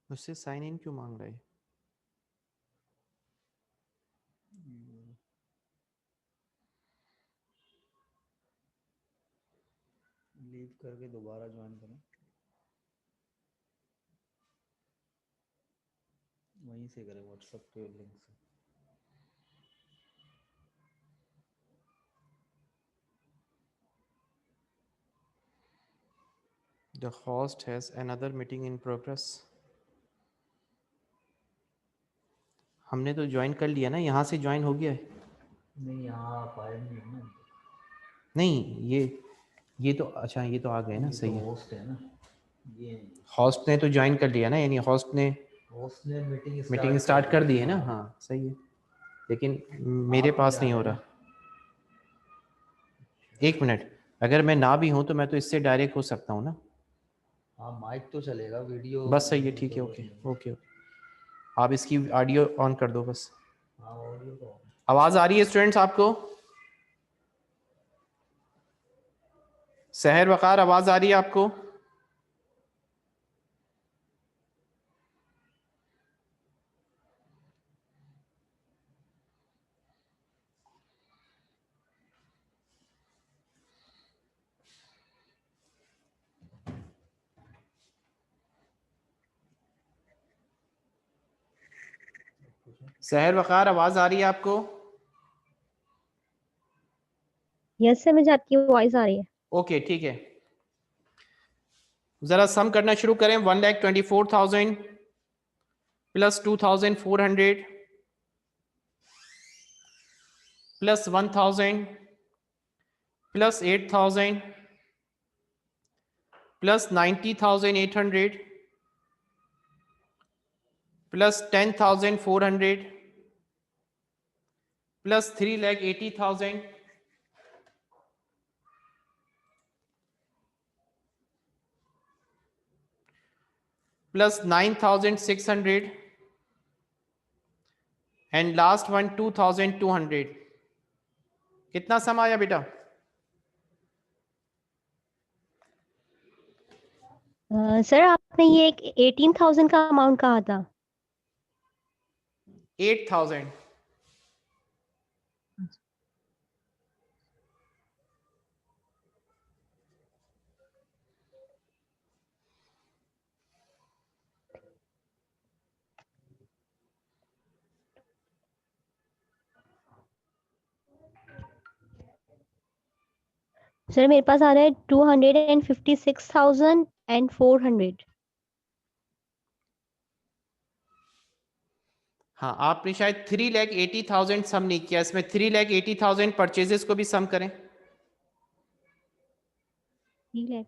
उससे sign in क्यों मांग रहा है? लीव करके दोबारा ज्वाइन करें, वहीं से करें व्हाट्सएप के लिंक से। The host has another meeting in progress. हमने तो ज्वाइन कर लिया ना, यहाँ से ज्वाइन हो गया है। नहीं, यहाँ आप आए नहीं हो ना। नहीं, ये तो अच्छा, ये तो आ गए ना, ये सही तो है। होस्ट है ना, ये होस्ट ने तो ज्वाइन कर लिया ना, यानी होस्ट ने मीटिंग स्टार्ट कर दी है ना। हाँ सही है, लेकिन मेरे आप नहीं पास आ नहीं हो रहे रहा। ना। एक मिनट, अगर मैं ना भी हूँ तो मैं तो इससे डायरेक्ट हो सकता हूँ ना। हाँ, माइक तो चलेगा, वीडियो बस सही है, की ठीक है, जरूरत ओके नहीं है। ओके। आप इसकी ऑडियो ऑन कर दो बस। हाँ, ऑडियो तो आवाज़ आ रही है स्टूडेंट्स आपको? सहर वकार, आवाज़ आ रही है आपको? सहर वकार, आवाज़ आ रही है आपको? यस सर, मुझे आपकी वॉइस आ रही है। ओके ठीक है, ज़रा सम करना शुरू करें। 1,24,000 plus 2,400 plus 1,000 plus 8,000 plus 90,800 plus 10,400 plus 3,80,000 plus 9,600 and last one 2,200। कितना सम आया बेटा? सर आपने ये एक 18,000 का अमाउंट कहा था। 8,000। सर मेरे पास आ रहा है 256,400। हाँ, आपने शायद 3,80,000 सम नहीं किया, इसमें 3,80,000 परचेजेस को भी सम करें। ठीक है।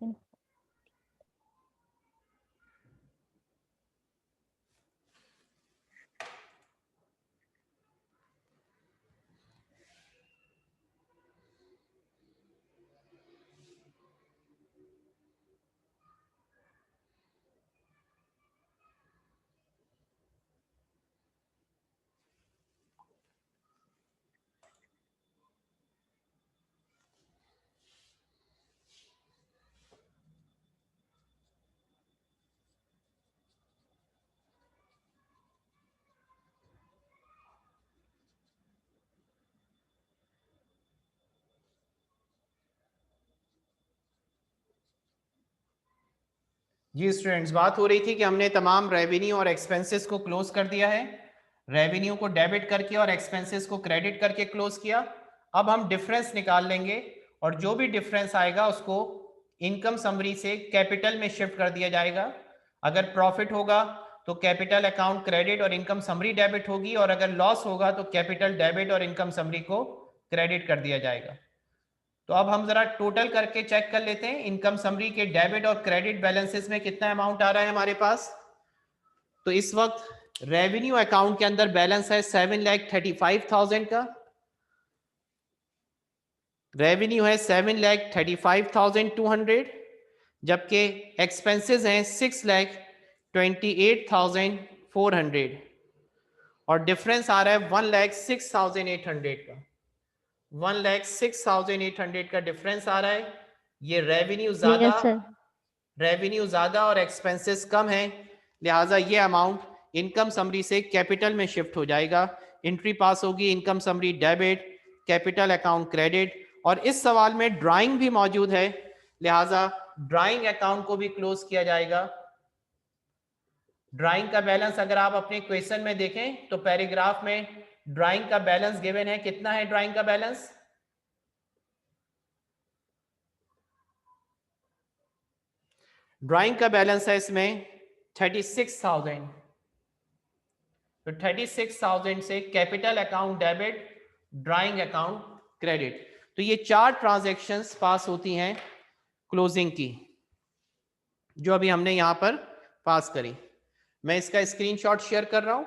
जी स्टूडेंट्स, बात हो रही थी कि हमने तमाम रेवेन्यू और एक्सपेंसेस को क्लोज कर दिया है। रेवेन्यू को डेबिट करके और एक्सपेंसेस को क्रेडिट करके क्लोज किया। अब हम डिफरेंस निकाल लेंगे और जो भी डिफरेंस आएगा उसको इनकम समरी से कैपिटल में शिफ्ट कर दिया जाएगा। अगर प्रॉफिट होगा तो कैपिटल अकाउंट क्रेडिट और इनकम समरी डेबिट होगी, और अगर लॉस होगा तो कैपिटल डेबिट और इनकम समरी को क्रेडिट कर दिया जाएगा। तो अब हम जरा टोटल करके चेक कर लेते हैं इनकम समरी के डेबिट और क्रेडिट बैलेंसेस में कितना अमाउंट आ रहा है हमारे पास। तो इस वक्त रेवेन्यू अकाउंट के अंदर बैलेंस है 7,35,000 का। रेवेन्यू है 7,35,200, जबकि एक्सपेंसेस हैं 6,28,400 और डिफरेंस आ रहा है 1,06,800 का। 1,06,800 का डिफरेंस आ रहा है। ये रेवेन्यू ज्यादा यस सर। रेवेन्यू ज्यादा और एक्सपेंसेस कम है, लिहाजा ये अमाउंट इनकम समरी से कैपिटल में शिफ्ट हो जाएगा। एंट्री पास होगी income summary debit, capital account credit, और इस सवाल में ड्राइंग भी मौजूद है, लिहाजा ड्राइंग अकाउंट को भी क्लोज किया जाएगा। ड्राइंग का बैलेंस अगर आप अपने क्वेश्चन में देखें तो पैराग्राफ में ड्राइंग का बैलेंस गिवन है। कितना है ड्राइंग का बैलेंस? ड्राइंग का बैलेंस है इसमें 36,000। तो 36,000 से capital account debit, drawing account credit, तो ये 4 ट्रांजैक्शंस पास होती हैं क्लोजिंग की, जो अभी हमने यहां पर पास करी। मैं इसका स्क्रीनशॉट शेयर कर रहा हूं।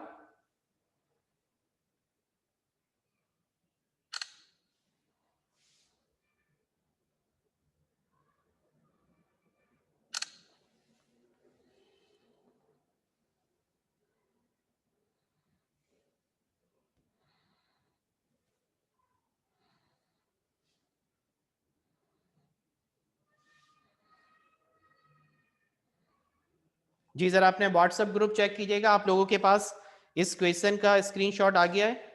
जी जरा अपने व्हाट्सएप ग्रुप चेक कीजिएगा, आप लोगों के पास इस क्वेश्चन का स्क्रीनशॉट आ गया है।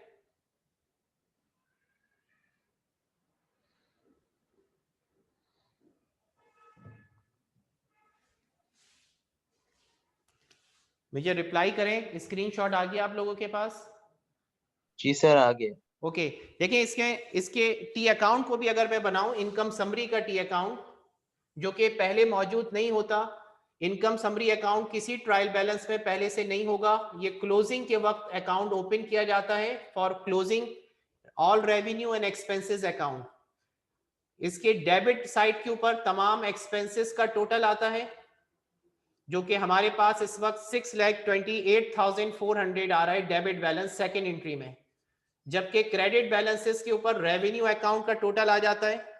मुझे रिप्लाई करें, स्क्रीनशॉट आ गया आप लोगों के पास? जी सर आ गया। ओके, देखिए इसके टी अकाउंट को भी अगर मैं बनाऊं, इनकम समरी का टी अकाउंट जो कि पहले मौजूद नहीं होता, इनकम समरी अकाउंट किसी ट्रायल बैलेंस में पहले से नहीं होगा, ये क्लोजिंग के वक्त अकाउंट ओपन किया जाता है for closing all revenue and expenses account. इसके डेबिट साइड के ऊपर तमाम एक्सपेंसेस का टोटल आता है, जो कि हमारे पास इस वक्त 6,28,400 आ रहा है डेबिट बैलेंस सेकेंड एंट्री में, जबकि क्रेडिट बैलेंसेस के ऊपर रेवेन्यू अकाउंट का टोटल आ जाता है।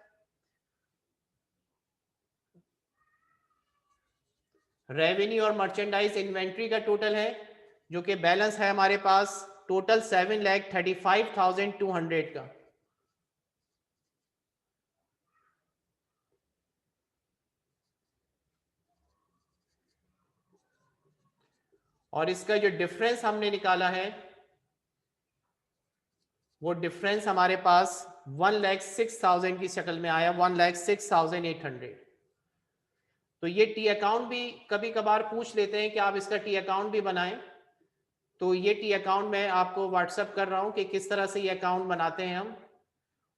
रेवेन्यू और मर्चेंडाइज इन्वेंट्री का टोटल है, जो कि बैलेंस है हमारे पास टोटल 7,35,200 का। और इसका जो डिफरेंस हमने निकाला है वो डिफरेंस हमारे पास 1,06,000 की शक्ल में आया, 1,06,800। तो ये टी अकाउंट भी कभी कभार पूछ लेते हैं कि आप इसका टी अकाउंट भी बनाएं, तो ये टी अकाउंट मैं आपको व्हाट्सएप कर रहा हूं कि किस तरह से ये अकाउंट बनाते हैं हम,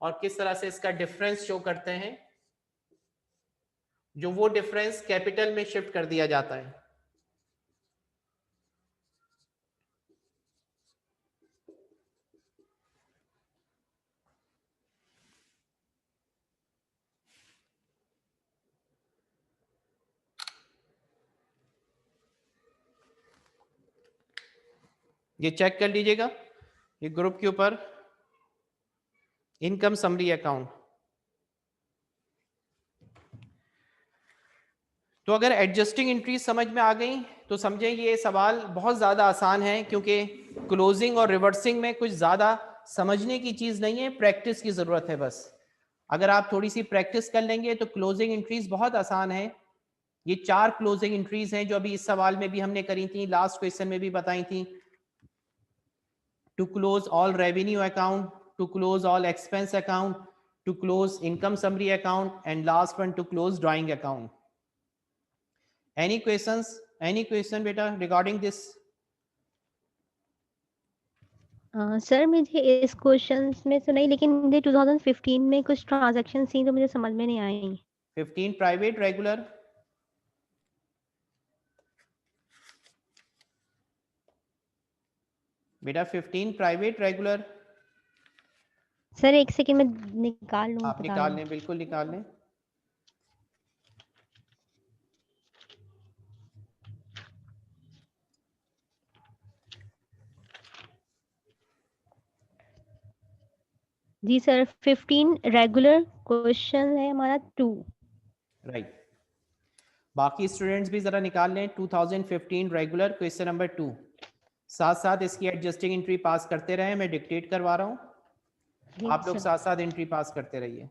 और किस तरह से इसका डिफरेंस शो करते हैं, जो वो डिफरेंस कैपिटल में शिफ्ट कर दिया जाता है। ये चेक कर लीजिएगा, ये ग्रुप के ऊपर इनकम समरी अकाउंट। तो अगर एडजस्टिंग एंट्री समझ में आ गई तो समझें ये सवाल बहुत ज़्यादा आसान है, क्योंकि क्लोजिंग और रिवर्सिंग में कुछ ज़्यादा समझने की चीज़ नहीं है, प्रैक्टिस की ज़रूरत है बस। अगर आप थोड़ी सी प्रैक्टिस कर लेंगे तो क्लोजिंग एंट्रीज बहुत आसान है। ये 4 क्लोजिंग एंट्रीज हैं जो अभी इस सवाल में भी हमने करी थी, लास्ट क्वेश्चन में भी बताई थी। To close all revenue account, to close all expense account, to close income summary account, and last one to close drawing account. Any questions? Any question बेटा regarding this? सर मुझे इस question में तो नहीं, लेकिन मुझे 2015 में कुछ ट्रांजैक्शन थी तो मुझे समझ में नहीं आई। 15 प्राइवेट रेगुलर, बेटा 15 प्राइवेट रेगुलर। सर एक सेकंड में निकाल लूँ, आप बता निकाल दूँ। लें, बिल्कुल निकाल लें। जी सर, 15 रेगुलर, क्वेश्चन है हमारा 2। राइट, बाकी स्टूडेंट्स भी जरा निकाल लें 2015 रेगुलर क्वेश्चन नंबर 2। साथ साथ इसकी एडजस्टिंग एंट्री पास करते रहे, मैं डिक्टेट करवा रहा हूं, आप लोग साथ साथ एंट्री पास करते रहिए।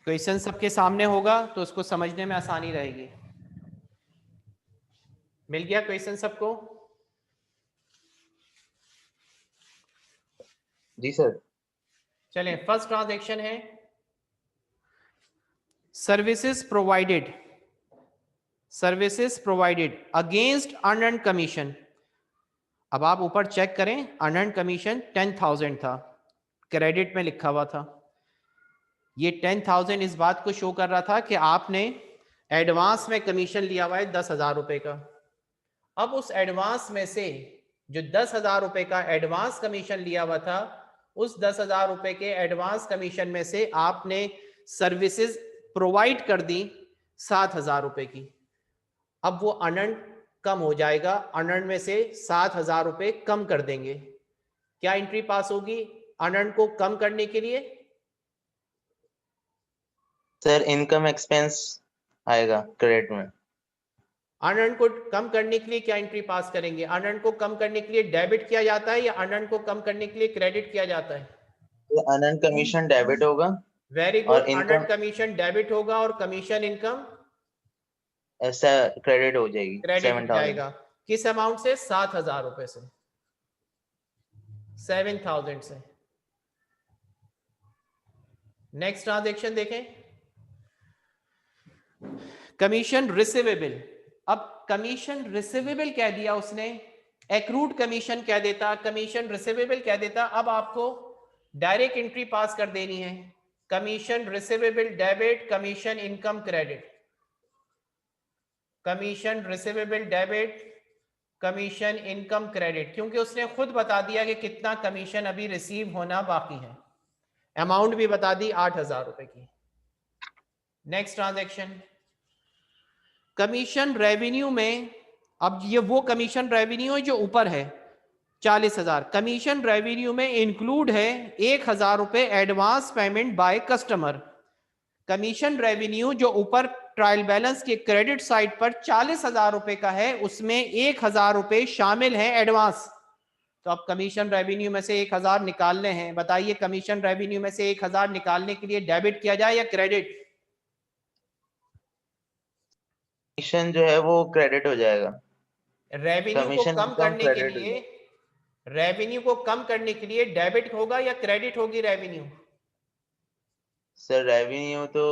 क्वेश्चन सबके सामने होगा तो उसको समझने में आसानी रहेगी। मिल गया क्वेश्चन सबको? जी सर। चलें, फर्स्ट ट्रांजैक्शन है services provided against unearned commission. अब आप ऊपर चेक करें, अनअर्न्ड कमीशन 10,000 था, क्रेडिट में लिखा हुआ था। ये 10,000 इस बात को शो कर रहा था कि आपने एडवांस में कमीशन लिया हुआ है 10,000 रुपए का। अब उस एडवांस में से जो 10,000 रुपए का एडवांस कमीशन लिया हुआ था, उस 10,000 रुपए के एडवांस कमीशन में से आपने सर्विसेज प्रोवाइड कर दी 7,000 रुपए की। अब वो अनअर्न्ड कम हो जाएगा, अनअर्न्ड में से 7,000 रुपए कम कर देंगे। क्या एंट्री पास होगी अनअर्न्ड को कम करने के लिए? सर इनकम एक्सपेंस आएगा क्रेडिट में। अनअर्न्ड को कम करने के लिए क्या एंट्री पास करेंगे? अनअर्न्ड को कम करने के लिए डेबिट किया जाता है या अनअर्न्ड को कम करने के लिए क्रेडिट किया जाता है? तो अनअर्न्ड कमीशन डेबिट होगा वेरी और good, income unearned commission debit होगा और कमीशन इनकम ऐसा क्रेडिट हो जाएगी क्रेडिट हो 7,000। जाएगा। किस अमाउंट से? 7,000 रुपए से, 7,000 से। नेक्स्ट ट्रांजेक्शन देखें, कमीशन रिसीवेबल। अब कमीशन रिसीवेबल कह दिया उसने, एक्रूड कमीशन कह देता, कमीशन रिसीवेबल कह देता। अब आपको डायरेक्ट एंट्री पास कर देनी है, commission receivable debit, commission income credit, commission receivable debit, commission income credit, क्योंकि उसने खुद बता दिया कि कितना कमीशन अभी रिसीव होना बाकी है। अमाउंट भी बता दी 8,000 रुपए की। नेक्स्ट ट्रांजैक्शन, कमीशन रेवेन्यू में, अब ये वो कमीशन रेवेन्यू है जो ऊपर है 40,000। कमीशन रेवेन्यू में इंक्लूड है 1,000 रुपए advance payment by customer. Commission revenue जो ऊपर ट्रायल बैलेंस के क्रेडिट साइड पर 40,000 रुपए का है, उसमें 1,000 रुपए शामिल हैं एडवांस। तो अब कमीशन रेवेन्यू में से 1,000 निकालने हैं। बताइए कमीशन रेवेन्यू में से 1,000 निकालने के लिए डेबिट किया जाए या क्रेडिट? कमीशन जो है वो क्रेडिट हो जाएगा। रेवेन्यू को कमीशन कम इनकम करने के क्रेडिट हो लिए, जाएगा। रेवेन्यू को कम करने के लिए डेबिट होगा या क्रेडिट होगी रेवेन्यू? सर रेवेन्यू तो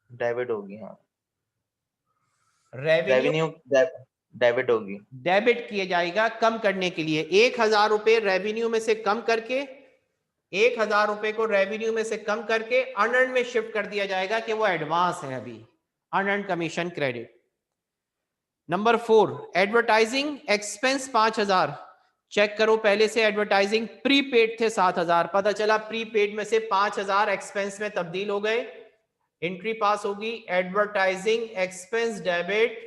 डेबिट होगी। हाँ, रेवेन्यू रेवेन्यू डेबिट होगी। डेबिट किया जाएगा कम करने के लिए। 1,000 रुपए रेवेन्यू में से कम करके, 1,000 रुपए को रेवेन्यू में से कम करके अनअर्न्ड में शिफ्ट कर दिया जाएगा कि वो एडवांस है अभी, unearned commission credit. Number 4, advertising expense 5,000। Check करो, पहले से एडवर्टाइजिंग प्रीपेड थे 7,000, पता चला प्रीपेड में से 5,000 एक्सपेंस में तब्दील हो गए। एंट्री पास होगी advertising expense debit,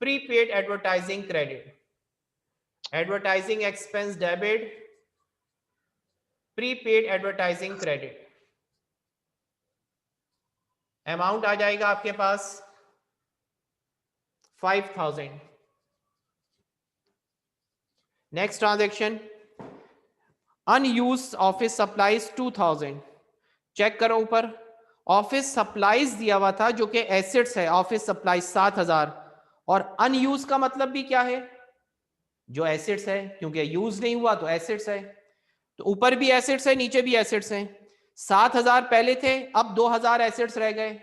prepaid advertising credit, advertising expense debit, prepaid advertising credit. Amount आ जाएगा आपके पास 5,000। Next transaction, unused office supplies 2,000। Check करो ऊपर, ऑफिस सप्लाईज दिया हुआ था जो कि एसेट्स है, ऑफिस सप्लाईज 7,000। और अनयूज का मतलब भी क्या है? जो एसेट्स है, क्योंकि यूज नहीं हुआ तो एसेट्स है। तो ऊपर भी एसेट्स है, नीचे भी एसेट्स हैं। 7,000 पहले थे, अब 2,000 एसेट्स रह गए।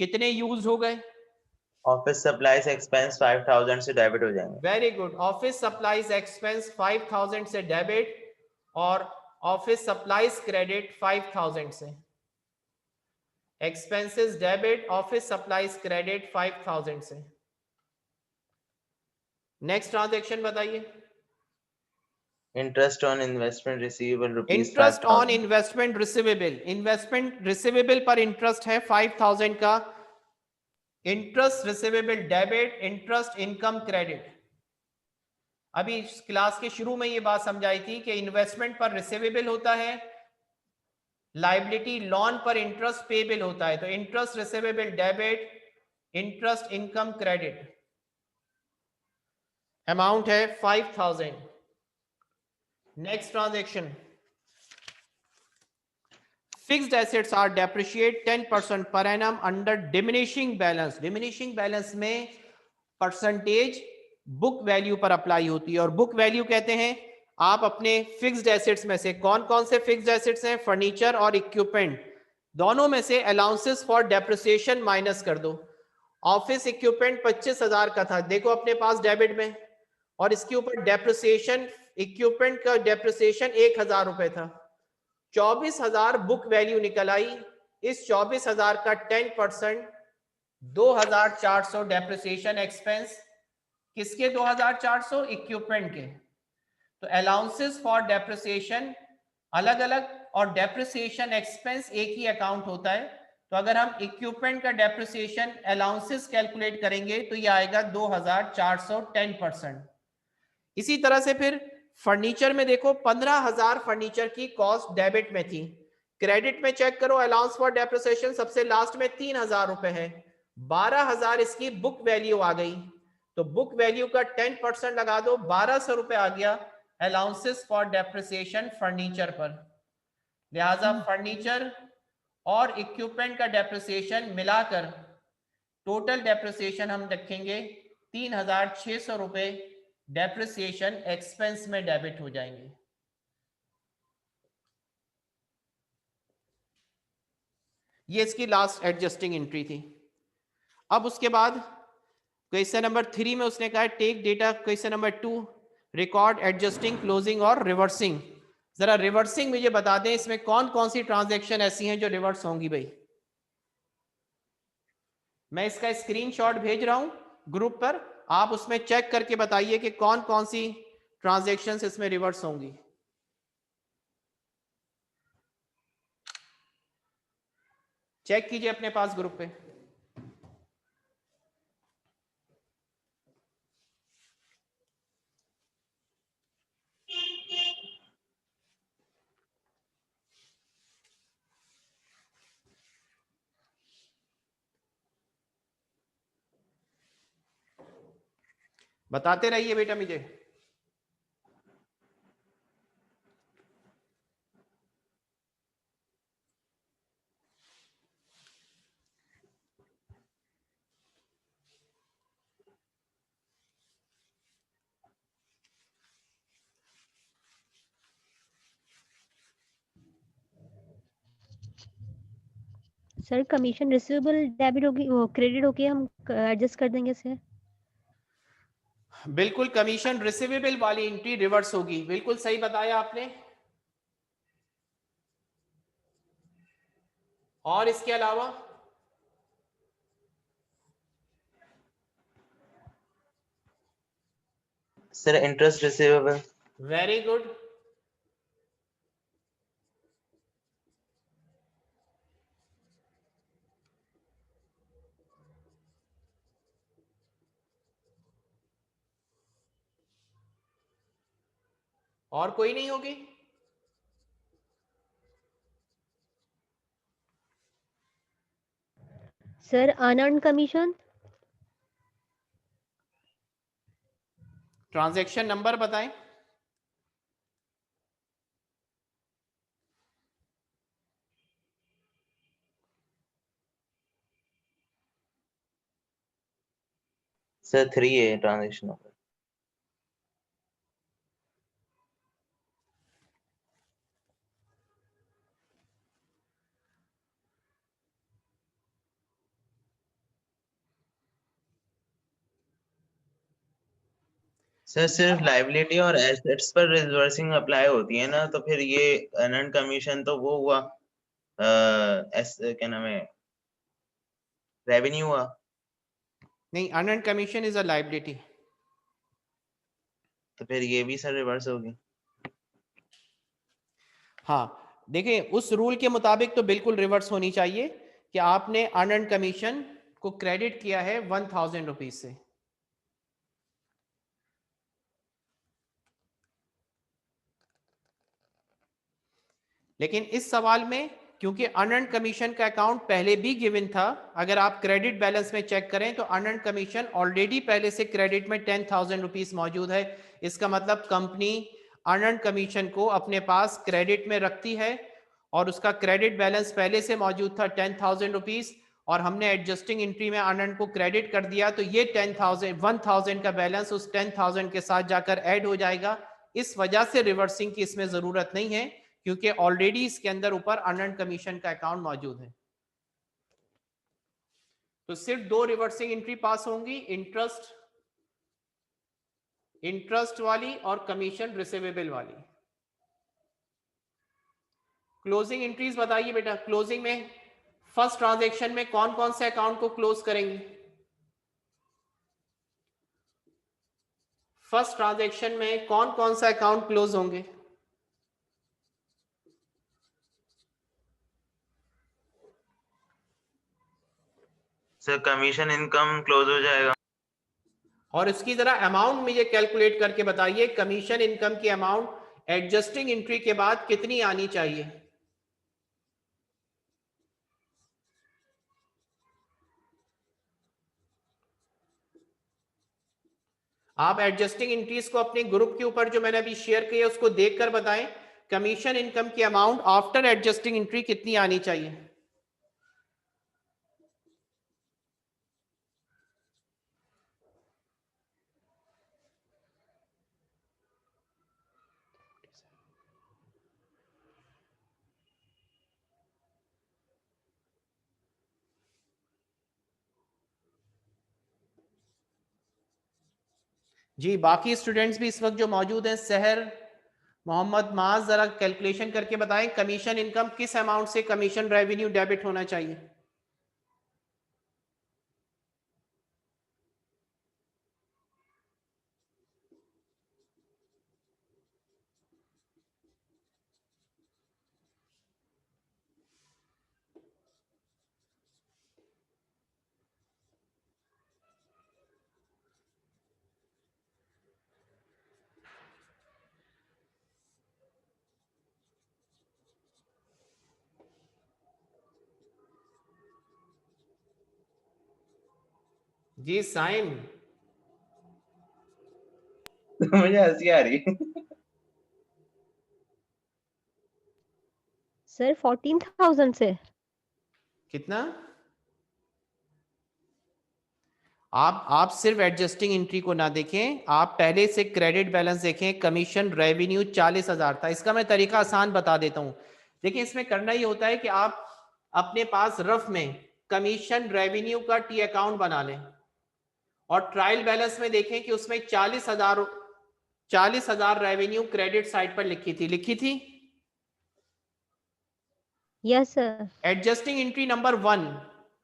कितने यूज हो गए? ऑफिस सप्लाईज एक्सपेंस 5,000 से डेबिट हो जाएंगे। Very good, office supplies expense 5,000 से डेबिट और ऑफिस सप्लाईज क्रेडिट 5,000 से। Expenses debit, office supplies credit 5,000 से। नेक्स्ट ट्रांजैक्शन बताइए। Interest on investment receivable rupees interest on investment receivable, investment receivable पर interest है 5,000 का। Interest receivable debit, interest income credit. अभी इस क्लास के शुरू में ये बात समझाई थी कि इन्वेस्टमेंट पर रिसीवेबल होता है, लाइबिलिटी लोन पर इंटरेस्ट पेबल होता है। तो interest receivable debit, interest income credit. Amount है 5,000। Next transaction, fixed assets are depreciate 10% per annum under diminishing balance. Diminishing balance में परसेंटेज बुक वैल्यू पर अप्लाई होती है, और बुक वैल्यू कहते हैं आप अपने फिक्स्ड एसेट्स में से कौन कौन से फिक्स्ड एसेट्स हैं, फर्नीचर और इक्विपमेंट, दोनों में से अलाउंसेस फॉर डेप्रिसिएशन माइनस कर दो। ऑफिस इक्विपमेंट 25,000 का था, देखो अपने पास डेबिट में, और इसके ऊपर डेप्रिसिएशन, इक्विपमेंट का डेप्रिसिएशन 1,000 रुपए था, 24,000 बुक वैल्यू निकल आई। इस 24,000 का 10% 2,400 डेप्रिसिएशन एक्सपेंस। किसके 2,400? इक्विपमेंट के। तो अलाउंसेस फॉर डेप्रिसिएशन अलग अलग और डेप्रिसिएशन एक्सपेंस एक ही अकाउंट होता है। तो अगर हम इक्विपमेंट का डेप्रिसिएशन अलाउंसेस कैलकुलेट करेंगे तो ये आएगा 2,400 10%। इसी तरह से फिर फर्नीचर में देखो 15,000 फर्नीचर की कॉस्ट डेबिट में थी, क्रेडिट में चेक करो अलाउंस फॉर डेप्रिसिएशन सबसे लास्ट में 3,000 रुपए है, 12,000 इसकी बुक वैल्यू आ गई, तो बुक वैल्यू का 10% लगा दो, 1,200 रुपए आ गया अलाउंसेस फॉर डेप्रिसिएशन फर्नीचर पर। लिहाजा फर्नीचर और इक्विपमेंट का डेप्रिसिएशन मिलाकर टोटल डेप्रिसिएशन हम रखेंगे 3,600 रुपए डेप्रिसिएशन एक्सपेंस में डेबिट हो जाएंगे। ये इसकी लास्ट एडजस्टिंग एंट्री थी। अब उसके बाद क्वेश्चन नंबर 3 में उसने कहा take data, question number 2 record adjusting, closing और रिवर्सिंग। जरा रिवर्सिंग मुझे बता दें इसमें कौन कौन सी ट्रांजैक्शन ऐसी हैं जो रिवर्स होंगी भाई। मैं इसका स्क्रीनशॉट भेज रहा हूं ग्रुप पर, आप उसमें चेक करके बताइए कि कौन कौन सी ट्रांजैक्शंस इसमें रिवर्स होंगी। चेक कीजिए अपने पास ग्रुप पे। बताते रहिए बेटा मुझे। सर कमीशन रिसीवेबल डेबिट होगी, वो क्रेडिट होगी, हम एडजस्ट कर देंगे सर। बिल्कुल, कमीशन रिसीवेबल वाली एंट्री रिवर्स होगी, बिल्कुल सही बताया आपने। और इसके अलावा sir interest receivable. Very good. और कोई नहीं होगी? Sir unearned commission. Transaction number बताएं। सर 3 है ट्रांजेक्शन नंबर। सर सिर्फ लायबिलिटी और एसेट्स पर रिवर्सिंग अप्लाई होती है ना, तो फिर ये अर्नड कमीशन तो वो हुआ क्या नाम है, रेवेन्यू हुआ। नहीं, earned commission is a liability. तो फिर ये भी सर रिवर्स होगी। हाँ देखिए, उस रूल के मुताबिक तो बिल्कुल रिवर्स होनी चाहिए कि आपने अर्नड कमीशन को क्रेडिट किया है 1,000 रुपीज से। लेकिन इस सवाल में क्योंकि अर्नड कमीशन का अकाउंट पहले भी गिवन था, अगर आप क्रेडिट बैलेंस में चेक करें तो अर्नड कमीशन ऑलरेडी पहले से क्रेडिट में 10,000 रुपीज मौजूद है। इसका मतलब कंपनी अर्नड कमीशन को अपने पास क्रेडिट में रखती है और उसका क्रेडिट बैलेंस पहले से मौजूद था 10,000 रुपीज, और हमने एडजस्टिंग एंट्री में अनंत को क्रेडिट कर दिया, तो ये 1,000 का बैलेंस उस 10,000 के साथ जाकर ऐड हो जाएगा। इस वजह से रिवर्सिंग की इसमें जरूरत नहीं है, क्योंकि ऑलरेडी इसके अंदर ऊपर अनंत कमीशन का अकाउंट मौजूद है। तो सिर्फ 2 रिवर्सिंग एंट्री पास होंगी, इंटरेस्ट वाली और कमीशन रिसीवेबल वाली। क्लोजिंग एंट्रीज बताइए बेटा, क्लोजिंग में फर्स्ट ट्रांजैक्शन में कौन कौन से अकाउंट को क्लोज करेंगे? फर्स्ट ट्रांजैक्शन में कौन कौन सा अकाउंट क्लोज होंगे? सर कमीशन इनकम क्लोज हो जाएगा। और इसकी जरा अमाउंट मुझे कैलकुलेट करके बताइए, कमीशन इनकम की अमाउंट एडजस्टिंग एंट्री के बाद कितनी आनी चाहिए? आप एडजस्टिंग एंट्रीज को अपने ग्रुप के ऊपर जो मैंने अभी शेयर किया उसको देखकर बताएं, कमीशन इनकम की अमाउंट आफ्टर एडजस्टिंग एंट्री कितनी आनी चाहिए? जी, बाकी स्टूडेंट्स भी इस वक्त जो मौजूद हैं, सहर, मोहम्मद माज, जरा कैलकुलेशन करके बताएं कमीशन इनकम किस अमाउंट से कमीशन रेवेन्यू डेबिट होना चाहिए? जी साइम, मुझे हंसी आ रही है। सर 14,000 से। कितना? आप सिर्फ एडजस्टिंग एंट्री को ना देखें, आप पहले से क्रेडिट बैलेंस देखें। कमीशन रेवेन्यू 40,000 था। इसका मैं तरीका आसान बता देता हूं। देखिए, इसमें करना ये होता है कि आप अपने पास रफ में कमीशन रेवेन्यू का टी अकाउंट बना लें, और ट्रायल बैलेंस में देखें कि उसमें 40,000 रेवेन्यू क्रेडिट साइड पर लिखी थी। Yes sir. Adjusting entry number 1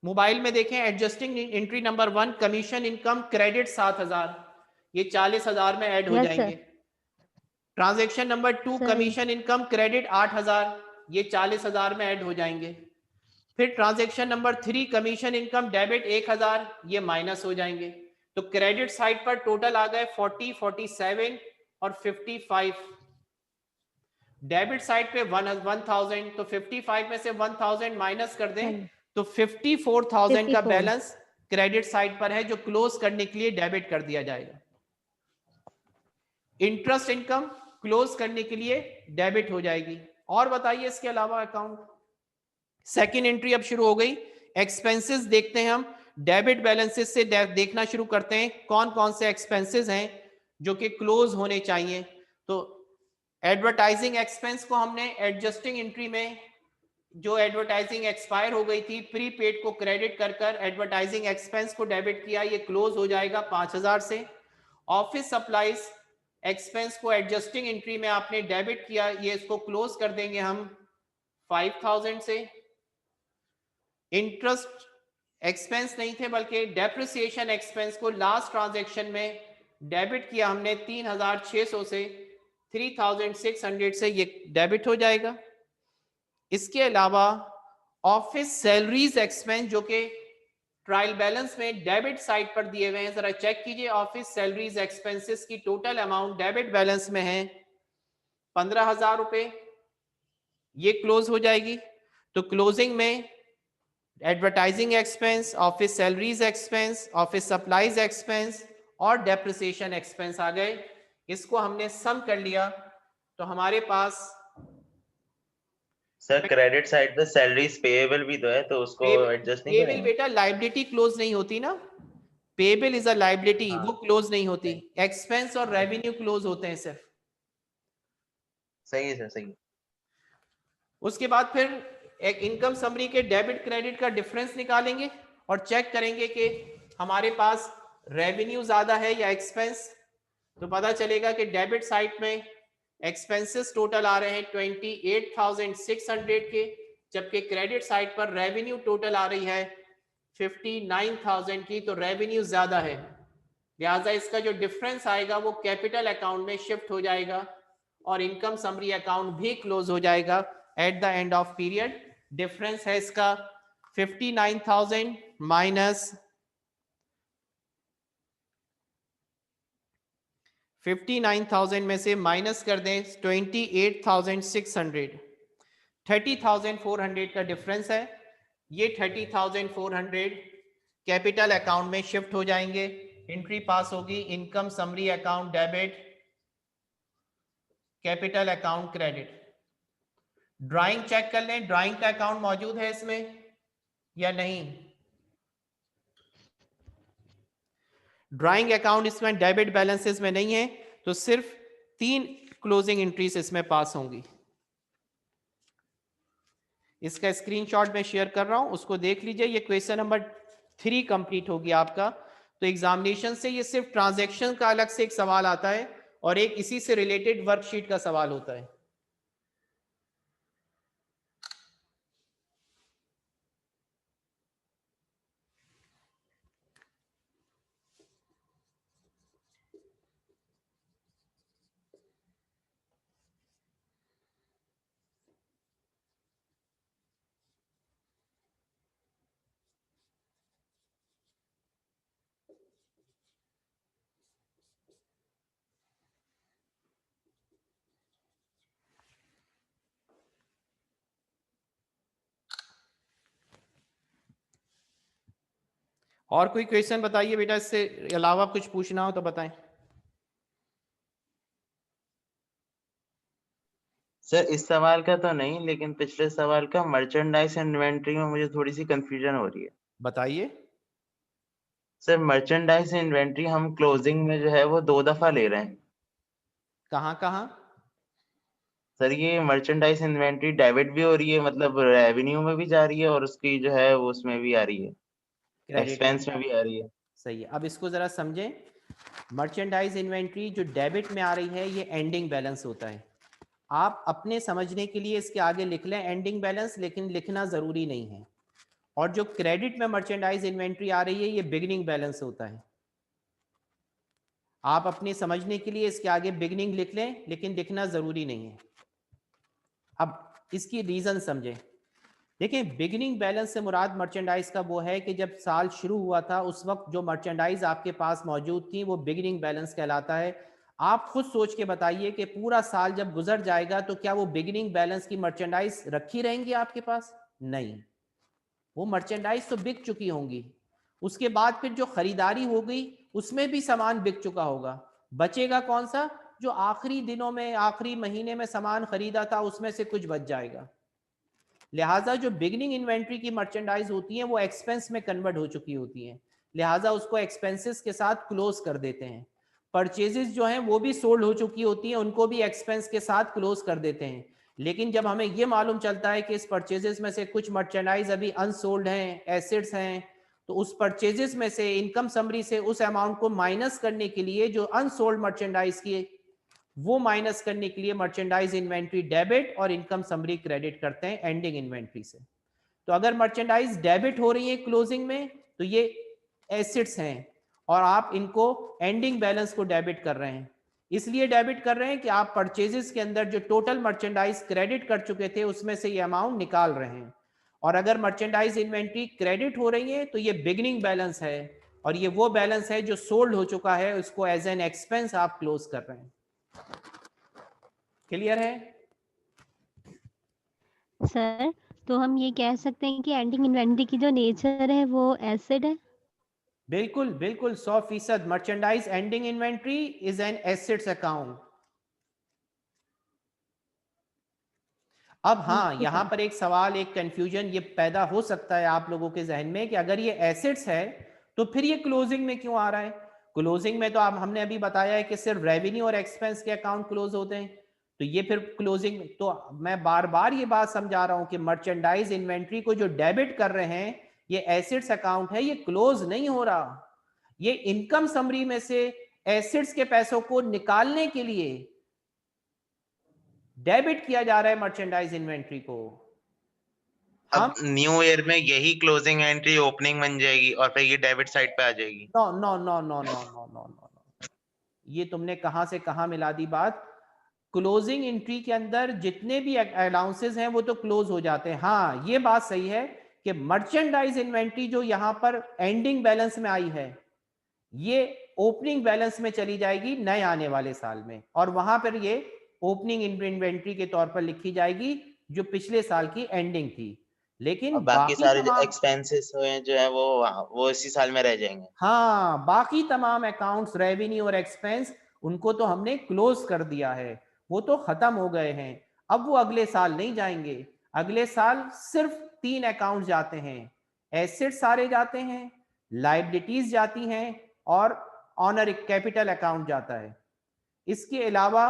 mobile में देखें, adjusting entry number 1 commission income credit 7,000, ये 40,000 में ऐड हो यस जाएंगे। Sir. Transaction number 2 sir. Commission income credit 8,000, ये 40,000 में ऐड हो जाएंगे। फिर transaction number 3 commission income debit 1,000, ये माइनस हो जाएंगे। तो क्रेडिट साइड पर टोटल आ गए 40, 47 और 55। डेबिट साइड पे 1,000, तो 55 में से 1,000 माइनस कर दें तो 54,000 का 54। बैलेंस क्रेडिट साइड पर है, जो क्लोज करने के लिए डेबिट कर दिया जाएगा। इंटरेस्ट इनकम क्लोज करने के लिए डेबिट हो जाएगी। और बताइए इसके अलावा अकाउंट। सेकेंड एंट्री अब शुरू हो गई। एक्सपेंसेस देखते हैं हम, डेबिट बैलेंसेस से देखना शुरू करते हैं कौन कौन से एक्सपेंसेस हैं जो कि क्लोज होने चाहिए। तो एडवर्टाइजिंग एक्सपेंस को हमने एडजस्टिंग एंट्री में, जो एडवर्टाइजिंग एक्सपायर हो गई थी, प्रीपेड को क्रेडिट कर एडवर्टाइजिंग एक्सपेंस को डेबिट किया, ये क्लोज हो जाएगा 5,000 से। ऑफिस सप्लाईज एक्सपेंस को एडजस्टिंग एंट्री में आपने डेबिट किया, ये इसको क्लोज कर देंगे हम 5,000 से। इंटरेस्ट एक्सपेंस नहीं थे बल्कि डेप्रिसिएशन एक्सपेंस को लास्ट ट्रांजैक्शन में डेबिट किया हमने 3,600 से, 3,600 से ये डेबिट हो जाएगा। इसके अलावा ऑफिस सैलरीज एक्सपेंस जो कि ट्रायल बैलेंस में डेबिट साइड पर दिए हुए हैं, जरा चेक कीजिए। ऑफिस सैलरीज एक्सपेंसेस की टोटल अमाउंट डेबिट बैलेंस में है 15,000 रुपए, ये क्लोज हो जाएगी। तो क्लोजिंग में advertising expense, office salaries expense, office supplies expense और डेप्रिसिएशन एक्सपेंस आ गए। इसको हमने सम कर लिया तो हमारे पास सर क्रेडिट साइड पे सैलरीज पेएबल भी तो है, तो उसको एडजस्ट नहीं पेबल करेंगे? बेटा लाइबिलिटी क्लोज नहीं होती ना, पेबल इज अ लाइबिलिटी, हाँ। वो क्लोज नहीं होती। एक्सपेंस और रेवेन्यू क्लोज होते हैं सिर्फ। सही है सर, सही है। उसके बाद फिर एक इनकम समरी के डेबिट क्रेडिट का डिफरेंस निकालेंगे और चेक करेंगे कि हमारे पास रेवेन्यू ज्यादा है या एक्सपेंस। तो पता चलेगा कि डेबिट साइड में एक्सपेंसेस टोटल आ रहे हैं 28,600 के, जबकि क्रेडिट साइड पर रेवेन्यू टोटल आ रही है 59,000 की। तो रेवेन्यू ज्यादा है, लिहाजा इसका जो डिफरेंस आएगा वो कैपिटल अकाउंट में शिफ्ट हो जाएगा और इनकम समरी अकाउंट भी क्लोज हो जाएगा at the end of period. Difference है इसका 59,000 माइनस 59,000 में से माइनस कर दें 28,600, 30,400 का डिफरेंस है। ये 30,400 कैपिटल अकाउंट में शिफ्ट हो जाएंगे। एंट्री पास होगी income summary account debit, capital account credit. Drawing check कर लें, ड्राइंग का अकाउंट मौजूद है इसमें या नहीं। ड्राइंग अकाउंट इसमें डेबिट बैलेंसेस में नहीं है, तो सिर्फ 3 क्लोजिंग एंट्रीज इसमें पास होंगी। इसका स्क्रीनशॉट मैं शेयर कर रहा हूं, उसको देख लीजिए। ये क्वेश्चन नंबर 3 कंप्लीट होगी आपका। तो एग्जामिनेशन से ये सिर्फ ट्रांजैक्शन का अलग से एक सवाल आता है और एक इसी से रिलेटेड वर्कशीट का सवाल होता है। और कोई क्वेश्चन बताइए बेटा, इससे अलावा कुछ पूछना हो तो बताएं। सर इस सवाल का तो नहीं, लेकिन पिछले सवाल का मर्चेंडाइज इन्वेंट्री में मुझे थोड़ी सी कंफ्यूजन हो रही है। बताइए। सर मर्चेंडाइज इन्वेंट्री हम क्लोजिंग में जो है वो 2 दफा ले रहे हैं। कहाँ कहाँ? सर ये मर्चेंडाइज इन्वेंट्री डेबिट भी हो रही है, मतलब रेवेन्यू में भी जा रही है, और उसकी जो है वो उसमें भी आ रही है, क्रेडिट में एक्सपेंस में भी आ रही है। सही है। अब इसको जरा समझें। मर्चेंडाइज इन्वेंट्री जो डेबिट में आ रही है ये एंडिंग बैलेंस होता है। आप अपने समझने के लिए इसके आगे लिख लें एंडिंग बैलेंस, लेकिन लिखना जरूरी नहीं है। और जो क्रेडिट में मर्चेंडाइज इन्वेंट्री आ रही है ये बिगिनिंग बैलेंस होता है। आप अपने समझने के लिए इसके आगे बिगिनिंग लिख लें, लेकिन लिखना जरूरी नहीं है। अब इसकी रीजन समझें। देखिए, बिगिनिंग बैलेंस से मुराद मर्चेंडाइज का वो है कि जब साल शुरू हुआ था उस वक्त जो मर्चेंडाइज आपके पास मौजूद थी वो बिगिनिंग बैलेंस कहलाता है। आप खुद सोच के बताइए कि पूरा साल जब गुजर जाएगा तो क्या वो बिगिनिंग बैलेंस की मर्चेंडाइज रखी रहेंगी आपके पास? नहीं, वो मर्चेंडाइज तो बिक चुकी होंगी। उसके बाद फिर जो खरीदारी हो गई उसमें भी सामान बिक चुका होगा। बचेगा कौन सा? जो आखिरी दिनों में आखिरी महीने में सामान खरीदा था उसमें से कुछ बच जाएगा। लिहाजा जो बिगिनिंग इन्वेंट्री की मर्चेंडाइज होती है वो एक्सपेंस में कन्वर्ट हो चुकी होती है, लिहाजा उसको एक्सपेंसेस के साथ क्लोज कर देते हैं। परचेजेस जो हैं वो भी सोल्ड हो चुकी होती हैं, उनको भी एक्सपेंस के साथ क्लोज कर देते हैं। लेकिन जब हमें ये मालूम चलता है कि इस परचेजेस में से कुछ मर्चेंडाइज अभी अनसोल्ड हैं, एसेट्स हैं, तो उस परचेजेस में से इनकम समरी से उस अमाउंट को माइनस करने के लिए जो अनसोल्ड मर्चेंडाइज की वो माइनस करने के लिए मर्चेंडाइज इन्वेंट्री डेबिट और इनकम समरी क्रेडिट करते हैं एंडिंग इन्वेंट्री से। तो अगर मर्चेंडाइज डेबिट हो रही है क्लोजिंग में तो ये एसेट्स हैं और आप इनको एंडिंग बैलेंस को डेबिट कर रहे हैं। इसलिए डेबिट कर रहे हैं कि आप परचेजेस के अंदर जो टोटल मर्चेंडाइज क्रेडिट कर चुके थे उसमें से ये अमाउंट निकाल रहे हैं। और अगर मर्चेंडाइज इन्वेंट्री क्रेडिट हो रही है तो ये बिगिनिंग बैलेंस है और ये वो बैलेंस है जो सोल्ड हो चुका है, उसको एज एन एक्सपेंस आप क्लोज कर रहे हैं। क्लियर है? सर, तो हम ये कह सकते हैं कि एंडिंग इन्वेंट्री की जो नेचर है वो एसेट है? बिल्कुल बिल्कुल 100%। Merchandise ending inventory is an assets account. अब हाँ, ओके यहाँ सर। पर एक सवाल, एक कंफ्यूजन ये पैदा हो सकता है आप लोगों के जहन में कि अगर ये एसेट्स है तो फिर ये क्लोजिंग में क्यों आ रहा है? क्लोजिंग में तो आप हमने अभी बताया है कि सिर्फ रेवेन्यू और एक्सपेंस के अकाउंट क्लोज होते हैं, तो ये फिर क्लोजिंग, तो मैं बार बार ये बात समझा रहा हूं कि मर्चेंडाइज इन्वेंट्री को जो डेबिट कर रहे हैं, ये एसेट्स अकाउंट है, ये क्लोज नहीं हो रहा। ये इनकम समरी में से एसेट्स के पैसों को निकालने के लिए डेबिट किया जा रहा है मर्चेंडाइज इन्वेंट्री को। अब हम न्यू ईयर में यही क्लोजिंग एंट्री ओपनिंग बन जाएगी और फिर ये डेबिट साइड पे आ जाएगी। No no no no no no no no, ये तुमने कहां से कहां मिला दी बात। क्लोजिंग एंट्री के अंदर जितने भी अलाउंसेस हैं वो तो क्लोज हो जाते हैं। हाँ, ये बात सही है कि मर्चेंडाइज इन्वेंट्री जो यहां पर एंडिंग बैलेंस में आई है, ये ओपनिंग बैलेंस में चली जाएगी नए आने वाले साल में, और वहां पर ये ओपनिंग इन्वेंट्री के तौर पर लिखी जाएगी जो पिछले साल की एंडिंग थी। लेकिन और बाकी बाकी सारे जो तमाम, एक्सपेंसेस हुए जो है वो इसी साल में रह जाएंगे। हाँ, बाकी तमाम अकाउंट्स, रेवेन्यू और एक्सपेंस, उनको तो हमने क्लोज कर दिया है, वो तो खत्म हो गए हैं। अब वो अगले साल नहीं जाएंगे। अगले साल सिर्फ 3 अकाउंट जाते हैं, एसेट सारे जाते हैं, लाइबिलिटीज जाती हैं, और ऑनर कैपिटल अकाउंट जाता है। इसके अलावा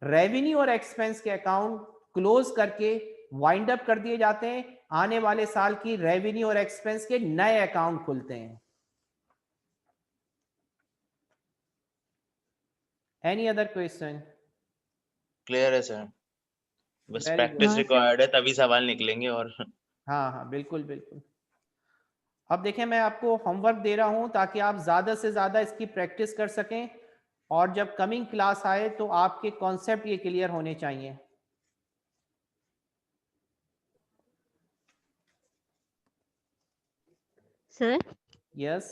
रेवेन्यू और एक्सपेंस के अकाउंट क्लोज करके वाइंड अप कर दिए जाते हैं। आने वाले साल की रेवेन्यू और एक्सपेंस के नए अकाउंट खुलते हैं। Any other question? क्लियर है सर, बस वेरी गुड। प्रैक्टिस हाँ सर। रिक्वायर्ड है तभी सवाल निकलेंगे। और हाँ हाँ, बिल्कुल बिल्कुल। अब देखें, मैं आपको होमवर्क दे रहा हूं ताकि आप ज़्यादा से ज़्यादा इसकी प्रैक्टिस कर सकें, और जब कमिंग क्लास आए तो आपके कॉन्सेप्ट ये क्लियर होने चाहिए। Sir yes.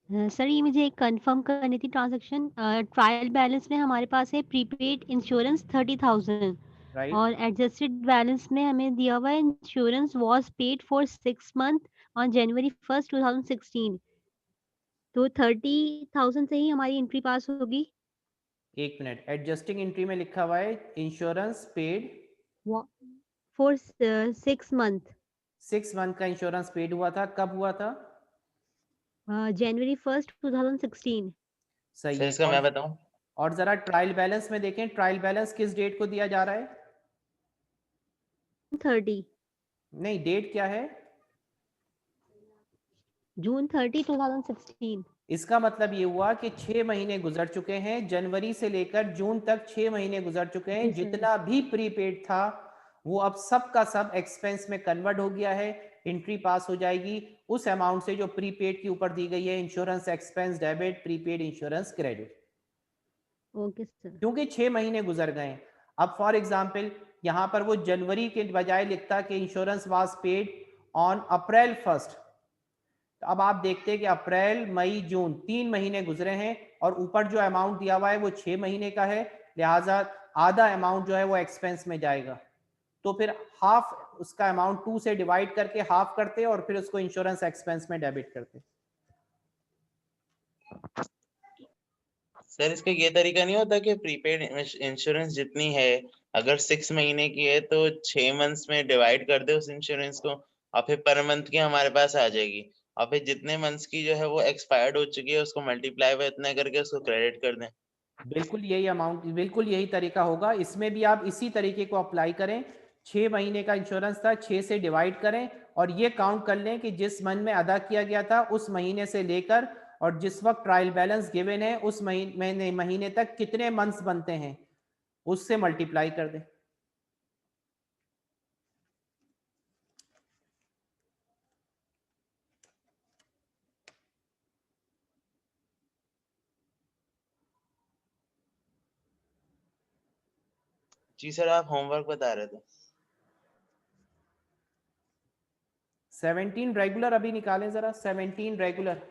सर ये मुझे एक कंफर्म करनी थी ट्रांजैक्शन। ट्रायल बैलेंस में हमारे पास है प्रीपेड इंश्योरेंस 30,000, राइट। और एडजस्टेड बैलेंस में हमें दिया हुआ है insurance was paid for 6 month on January 1 2016। तो 30,000 से ही हमारी एंट्री पास होगी। एक मिनट, एडजस्टिंग एंट्री में लिखा हुआ है insurance paid, for 6 month, 6 month का इंश्योरेंस पेड हुआ था। कब हुआ था? जनवरी 1 2016। सही सर है। इसका मैं बताऊं? और जरा ट्रायल बैलेंस में देखें, ट्रायल बैलेंस किस डेट को दिया जा रहा है? 30 नहीं, डेट क्या है? जून 30 2016। इसका मतलब ये हुआ कि 6 महीने गुजर चुके हैं, जनवरी से लेकर जून तक 6 महीने गुजर चुके हैं। Yes sir. जितना भी प्रीपेड था वो अब सब का सब एक्सपेंस में कन्वर्ट हो गया है। एंट्री पास हो जाएगी उस अमाउंट से जो प्रीपेड के ऊपर दी गई है, insurance expense debit, prepaid insurance credit, okay sir. क्योंकि 6 महीने गुजर गए। अब फॉर एग्जाम्पल यहाँ पर वो जनवरी के बजाय लिखता कि insurance was paid on April 1, तो अब आप देखते हैं कि अप्रैल, मई, जून 3 महीने गुजरे हैं, और ऊपर जो अमाउंट दिया हुआ है वो 6 महीने का है, लिहाजा आधा अमाउंट जो है वो एक्सपेंस में जाएगा। तो फिर हाफ उसका अमाउंट 2 से डिवाइड करके हाफ करते और फिर उसको इंश्योरेंस एक्सपेंस में डेबिट करते। सर इसका ये तरीका नहीं होता कि प्रीपेड इंश्योरेंस जितनी है, अगर 6 महीने की है तो 6 मंथ्स में डिवाइड कर दे उस इंश्योरेंस को, और फिर पर मंथ की हमारे पास आ जाएगी, और फिर जितने मंथ्स की जो है वो एक्सपायर्ड हो चुकी है उसको मल्टीप्लाई बाय इतना करके उसको क्रेडिट कर दें। बिल्कुल यही अमाउंट, बिल्कुल यही तरीका होगा। इसमें भी आप इसी तरीके को अप्लाई करें। 6 महीने का इंश्योरेंस था, 6 से डिवाइड करें और ये काउंट कर लें कि जिस मंथ में अदा किया गया था उस महीने से लेकर और जिस वक्त ट्रायल बैलेंस गिवन है उस महीने तक कितने मंथ्स बनते हैं, उससे मल्टीप्लाई कर दें। जी सर, आप होमवर्क बता रहे थे। 17 रेगुलर अभी निकालें जरा, 17 रेगुलर।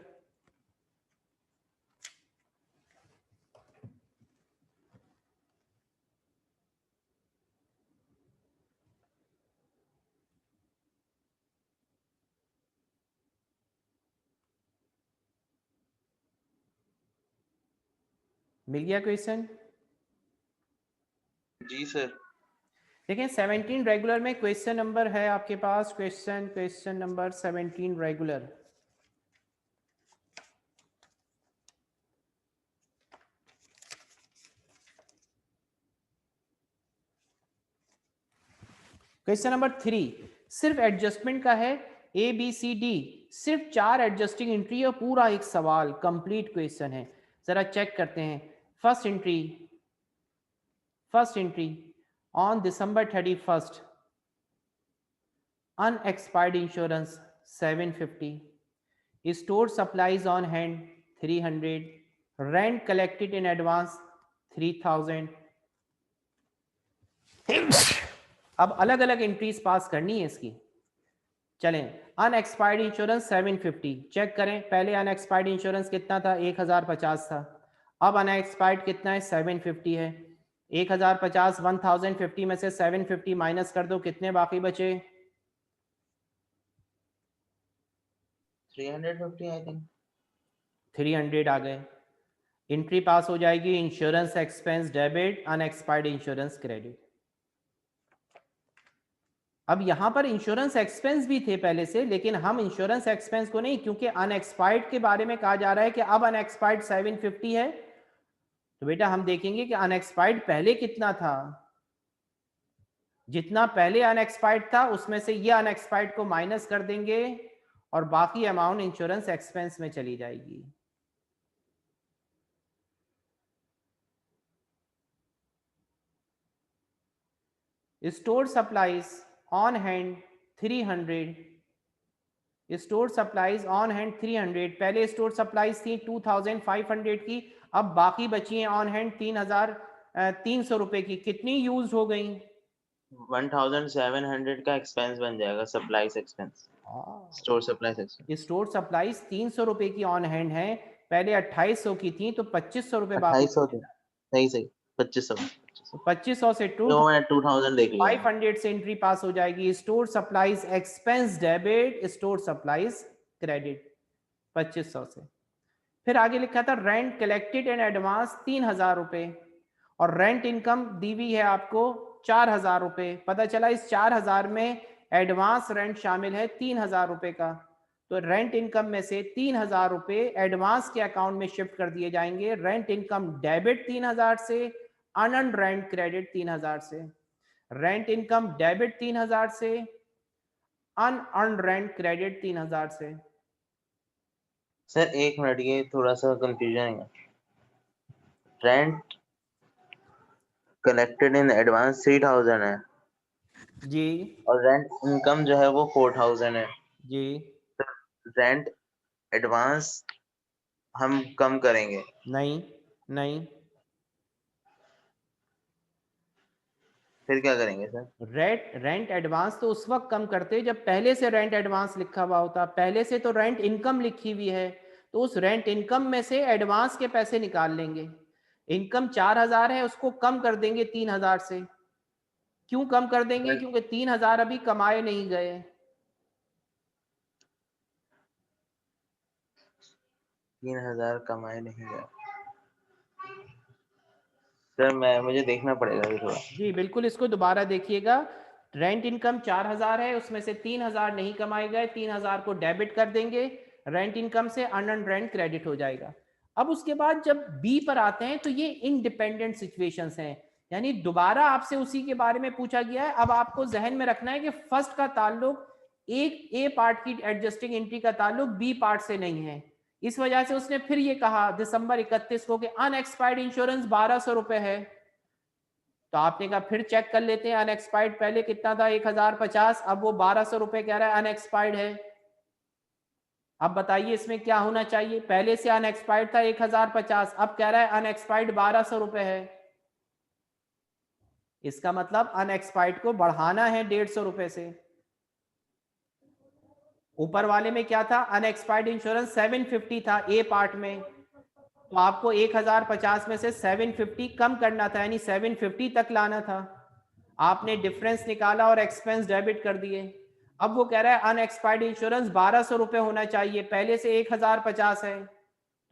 मिल गया क्वेश्चन? जी सर। देखें 17 रेगुलर में क्वेश्चन नंबर है आपके पास, क्वेश्चन नंबर 17 रेगुलर। क्वेश्चन नंबर 3 सिर्फ एडजस्टमेंट का है, ABCD, सिर्फ 4 एडजस्टिंग एंट्री और पूरा एक सवाल कंप्लीट क्वेश्चन है। जरा चेक करते हैं। First entry on December 31st, unexpired insurance 750, stored supplies on hand 300, rent collected in advance 3000। अब अलग अलग एंट्रीज पास करनी है इसकी। चलें, अनएक्सपायर्ड इंश्योरेंस 750 चेक करें। पहले अनएक्सपायर्ड इंश्योरेंस कितना था? 1050 था। अब अनएक्सपायर्ड कितना है? 750 है। 1050 1050 में से 750 माइनस कर दो, कितने बाकी बचे? 350 आई थिंक। 300 आ गए। एंट्री पास हो जाएगी, insurance expense debit, unexpired insurance credit. अब यहां पर इंश्योरेंस एक्सपेंस भी थे पहले से, लेकिन हम इंश्योरेंस एक्सपेंस को नहीं, क्योंकि अनएक्सपायर्ड के बारे में कहा जा रहा है कि अब अनएक्सपायर्ड 750 है, तो बेटा हम देखेंगे कि अनएक्सपायर्ड पहले कितना था। जितना पहले अनएक्सपायर्ड था उसमें से ये अनएक्सपायर्ड को माइनस कर देंगे और बाकी अमाउंट इंश्योरेंस एक्सपेंस में चली जाएगी। Store supplies on hand 300, store supplies on hand 300, पहले स्टोर सप्लाईज थी 2500 की, अब बाकी बची हैं ऑन हैंड 3300 रुपए की। कितनी यूज हो गई? 1700 का एक्सपेंस बन जाएगा, supplies expense, store supplies expense. Store supplies 300 रुपए की ऑन हैंड है, पहले 2800 की थी, तो 2500 रुपए बाकी। 2800 सही 2500 2500 से 2000 देख लिया। 500 से एंट्री पास हो जाएगी। Store supplies expense debit, store supplies credit 2500 से। फिर आगे लिखा था रेंट कलेक्टेड इन एडवांस 3000 रुपए, और रेंट इनकम दी हुई है आपको 4000 रुपए। पता चला इस 4000 में एडवांस रेंट शामिल है 3000 रुपए का, तो रेंट इनकम में से 3000 रुपए एडवांस के अकाउंट में शिफ्ट कर दिए जाएंगे। रेंट इनकम डेबिट 3000 से, अनअर्न्ड रेंट क्रेडिट 3000 से। रेंट इनकम डेबिट 3000 से, अनअर्न्ड रेंट क्रेडिट 3000 से। सर एक मिनट, ये थोड़ा सा कंफ्यूजन है। रेंट कलेक्टेड इन एडवांस 3000 है जी और रेंट इनकम जो है वो 4000 है जी। रेंट एडवांस हम कम करेंगे? नहीं, फिर क्या करेंगे सर? रेंट एडवांस तो उस वक्त कम करते जब पहले से रेंट एडवांस लिखा हुआ होता। पहले से तो रेंट इनकम लिखी हुई है, तो उस रेंट इनकम में से एडवांस के पैसे निकाल लेंगे। इनकम 4000 है, उसको कम कर देंगे 3000 से। क्यों कम कर देंगे? क्योंकि 3000 अभी कमाए नहीं गए। 3000 कमाए नहीं गए सर, मुझे देखना पड़ेगा ये थोड़ा। जी बिल्कुल, इसको दोबारा देखिएगा। रेंट इनकम 4000 है, उसमें से 3000 नहीं कमाए गए, 3000 को डेबिट कर देंगे, रेंट इनकम से अनअर्न्ड रेंट क्रेडिट हो जाएगा। अब उसके बाद जब बी पर आते हैं तो ये इंडिपेंडेंट सिचुएशंस हैं, यानी दोबारा आपसे उसी के बारे में पूछा गया है। अब आपको जहन में रखना है कि फर्स्ट का ताल्लुक एक ए पार्ट की एडजस्टिंग एंट्री का ताल्लुक बी पार्ट से नहीं है। इस वजह से उसने फिर ये कहा दिसंबर 31 को कि अनएक्सपायर्ड इंश्योरेंस 1200 रुपए है। तो आपने कहा फिर चेक कर लेते हैं, अनएक्सपायर्ड पहले कितना था? 1050, अब वो 1200 रुपए कह रहा है अनएक्सपायर्ड है। अब बताइए इसमें क्या होना चाहिए? पहले से अनएक्सपायर्ड था 1050, अब कह रहा है अनएक्सपायर्ड 1200 रुपए है। इसका मतलब अनएक्सपायर्ड को बढ़ाना है 150 रुपए से। ऊपर वाले में क्या था? अनएक्सपायर्ड इंश्योरेंस 750 था ए पार्ट में, तो आपको 1050 में से 750 कम करना था, यानी 750 तक लाना था। आपने डिफरेंस निकाला और एक्सपेंस डेबिट कर दिए। अब वो कह रहा है अनएक्सपायर्ड इंश्योरेंस 1200 रुपए होना चाहिए, पहले से 1050 है,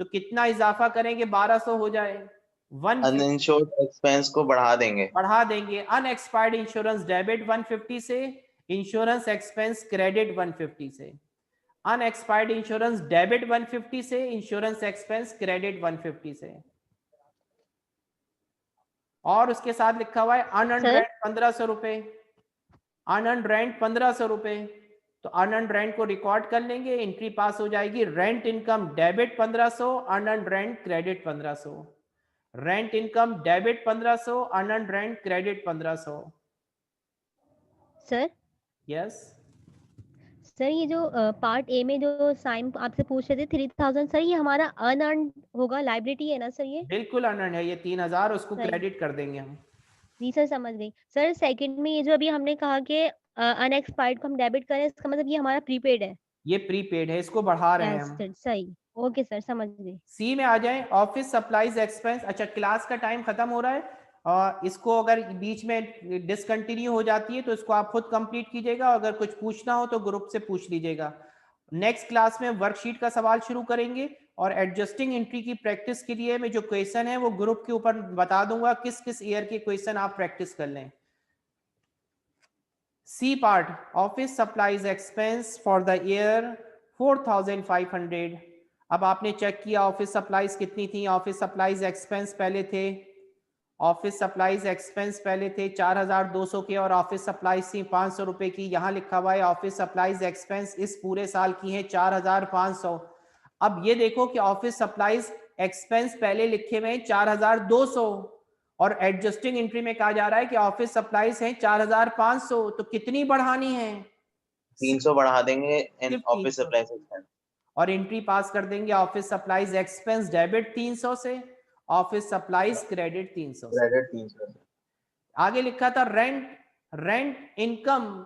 तो कितना इजाफा करेंगे 1200 हो जाए? अनइंश्योर्ड एक्सपेंस को बढ़ा देंगे। बढ़ा देंगे। अनएक्सपायर्ड इंश्योरेंस डेबिट 150 से, इंश्योरेंस एक्सपेंस क्रेडिट 150 से। अनएक्सपायर्ड इंश्योरेंस डेबिट 150 से, इंश्योरेंस एक्सपेंस क्रेडिट 150 से। और उसके साथ लिखा हुआ है अनअर्न्ड सर? रेंट 1500 रुपए, अनअर्न्ड रेंट 1500 रुपए। तो अनअर्न्ड रेंट को रिकॉर्ड कर लेंगे, एंट्री पास हो जाएगी। Rent income debit 1500, unearned rent credit 1500। Rent income debit 1500, unearned rent credit 1500। Sir yes sir ये जो पार्ट ए में जो साइन आपसे पूछ रहे थे 3000 सर, ये हमारा अनअर्न्ड होगा, लाइबिलिटी है ना सर ये? बिल्कुल अनअर्न्ड है ये 3000, उसको सही। क्रेडिट कर देंगे हम। जी सर समझ गई। सर सेकंड में ये जो अभी हमने कहा कि अनएक्सपायर्ड को हम डेबिट करें, इसका मतलब ये हमारा प्रीपेड है। ये प्रीपेड है, इसको बढ़ा रहे हैं यस हम। सर सही। ओके सर समझ गई। सी में आ जाए, ऑफिस सप्लाईज एक्सपेंस। अच्छा क्लास का टाइम खत्म हो रहा है, और इसको अगर बीच में डिसकंटिन्यू हो जाती है तो इसको आप खुद कंप्लीट कीजिएगा। अगर कुछ पूछना हो तो ग्रुप से पूछ लीजिएगा। नेक्स्ट क्लास में वर्कशीट का सवाल शुरू करेंगे, और एडजस्टिंग एंट्री की प्रैक्टिस के लिए मैं जो क्वेश्चन है वो ग्रुप के ऊपर बता दूंगा, किस किस ईयर के क्वेश्चन आप प्रैक्टिस कर लें। C part, office supplies expense for the year 4500। अब आपने चेक किया ऑफिस सप्लाईज कितनी थी। ऑफिस सप्लाईज एक्सपेंस पहले थे, ऑफिस सप्लाईज एक्सपेंस पहले थे 4200 के, और ऑफिस सप्लाईज थी 500 रुपए की। यहाँ लिखा हुआ है ऑफिस सप्लाईज एक्सपेंस इस पूरे साल की है 4500। अब ये देखो कि ऑफिस सप्लाईज एक्सपेंस पहले लिखे हुए हैं 4200, और एडजस्टिंग एंट्री में कहा जा रहा है कि ऑफिस सप्लाईज हैं 4500। तो कितनी बढ़ानी है? 300 बढ़ा देंगे इन सिर्फ ऑफिस 300, सप्लाईज एक्सपेंस। और एंट्री पास कर देंगे ऑफिस सप्लाईज एक्सपेंस डेबिट 300 से, ऑफिस सप्लाईज क्रेडिट 300 से। क्रेडिट 300 से। आगे लिखा था रेंट, रेंट इनकम